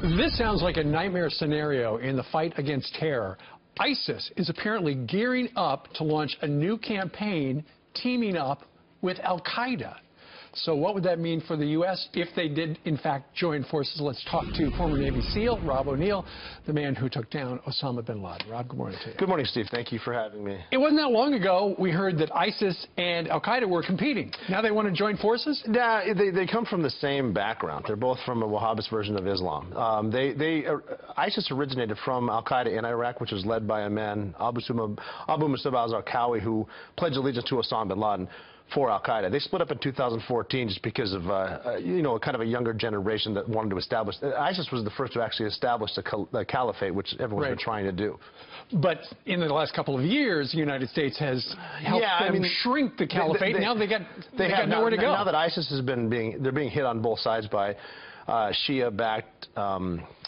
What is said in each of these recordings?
This sounds like a nightmare scenario in the fight against terror. ISIS is apparently gearing up to launch a new campaign teaming up with Al-Qaeda. So what would that mean for the U.S. if they did, in fact, join forces? Let's talk to former Navy SEAL Rob O'Neill, the man who took down Osama bin Laden. Rob, good morning to you. Good morning, Steve. Thank you for having me. It wasn't that long ago we heard that ISIS and Al-Qaeda were competing. Now they want to join forces? Yeah, they come from the same background. They're both from a Wahhabist version of Islam. ISIS originated from Al-Qaeda in Iraq, which was led by a man, Abu Musab al-Zarqawi, who pledged allegiance to Osama bin Laden for Al-Qaeda. They split up in 2014 just because of, kind of a younger generation that wanted to establish. ISIS was the first to actually establish the caliphate, which everyone's been trying to do. But in the last couple of years, the United States has helped them shrink the caliphate. Now they got nowhere to go. Now that ISIS has been they're being hit on both sides by Shia-backed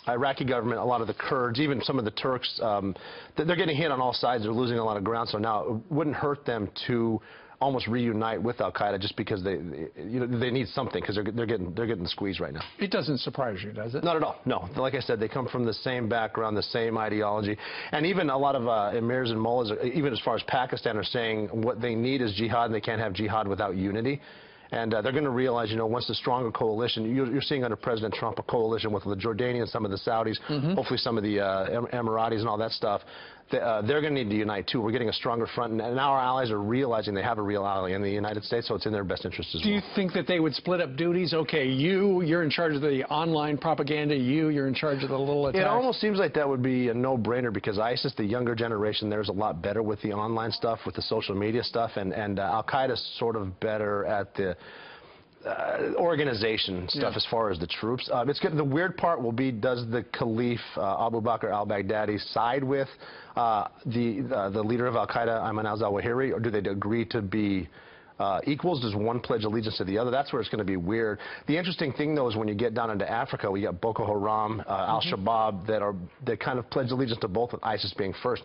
Iraqi government, a lot of the Kurds, even some of the Turks. They're getting hit on all sides. They're losing a lot of ground. So now it wouldn't hurt them to almost reunite with Al-Qaeda just because they need something, because they're getting the squeeze right now. It doesn't surprise you, does it? Not at all. No. Like I said, they come from the same background, the same ideology, and even a lot of emirs and mullahs, even as far as Pakistan, are saying what they need is jihad, and they can't have jihad without unity. And they're going to realize, once the stronger coalition, you're seeing under President Trump a coalition with the Jordanians, some of the Saudis, hopefully some of the Emiratis and all that stuff. They're going to need to unite, too. We're getting a stronger front, and now our allies are realizing they have a real ally in the United States, so it's in their best interest as well. Do you think that they would split up duties? Okay, you're in charge of the online propaganda, you're in charge of the little attacks? It almost seems like that would be a no-brainer, because ISIS, the younger generation, there's a lot better with the online stuff, with the social media stuff, and Al-Qaeda's sort of better at the organization stuff as far as the troops. It's good. The weird part will be, does the Caliph Abu Bakr al-Baghdadi side with the leader of Al-Qaeda, Ayman al-Zawahiri, or do they agree to be equals? Does one pledge allegiance to the other? That's where it's going to be weird. The interesting thing, though, is when you get down into Africa, we got Boko Haram, Al-Shabaab, that kind of pledge allegiance to both, with ISIS being first.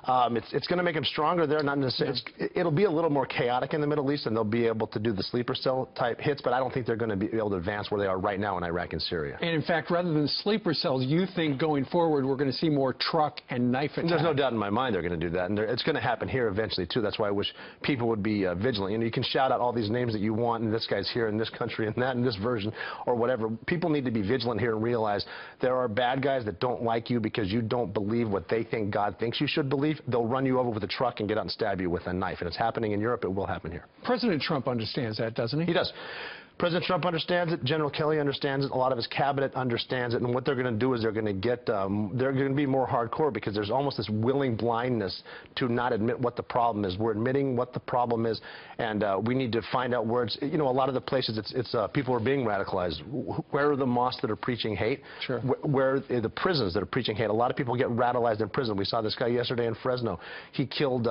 It's going to make them stronger there. Not necessarily. It'll be a little more chaotic in the Middle East, and they'll be able to do the sleeper cell type hits, but I don't think they're going to be able to advance where they are right now in Iraq and Syria. And in fact, rather than sleeper cells, you think going forward we're going to see more truck and knife attacks? There's no doubt in my mind they're going to do that, and it's going to happen here eventually too. That's why I wish people would be vigilant. You can shout out all these names that you want, and this guy's here in this country and that in this version or whatever. People need to be vigilant here and realize there are bad guys that don't like you because you don't believe what they think God thinks you should believe. They'll run you over with a truck and get out and stab you with a knife. And it's happening in Europe. It will happen here. President Trump understands that, doesn't he? He does. President Trump understands it. General Kelly understands it. A lot of his cabinet understands it. And what they're going to do is they're going to be more hardcore, because there's almost this willing blindness to not admit what the problem is. We're admitting what the problem is, and we need to find out where it's, a lot of the places it's people are being radicalized. Where are the mosques that are preaching hate? Sure. Where are the prisons that are preaching hate? A lot of people get radicalized in prison. We saw this guy yesterday in Fresno. He killed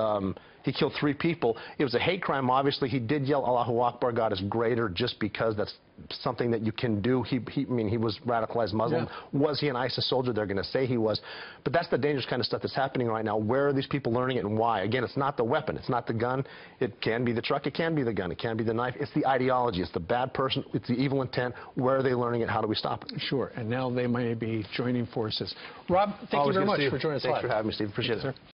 3 people. It was a hate crime, obviously. He did yell, Allahu Akbar, God is greater, just because that's something that you can do. He was radicalized Muslim. Yeah. Was he an ISIS soldier? They're going to say he was. But that's the dangerous kind of stuff that's happening right now. Where are these people learning it, and why? Again, it's not the weapon. It's not the gun. It can be the truck. It can be the gun. It can be the knife. It's the ideology. It's the bad person. It's the evil intent. Where are they learning it? How do we stop it? Sure. And now they may be joining forces. Rob, thank you very much for joining us live. Thanks for having me, Steve. Appreciate it, sir.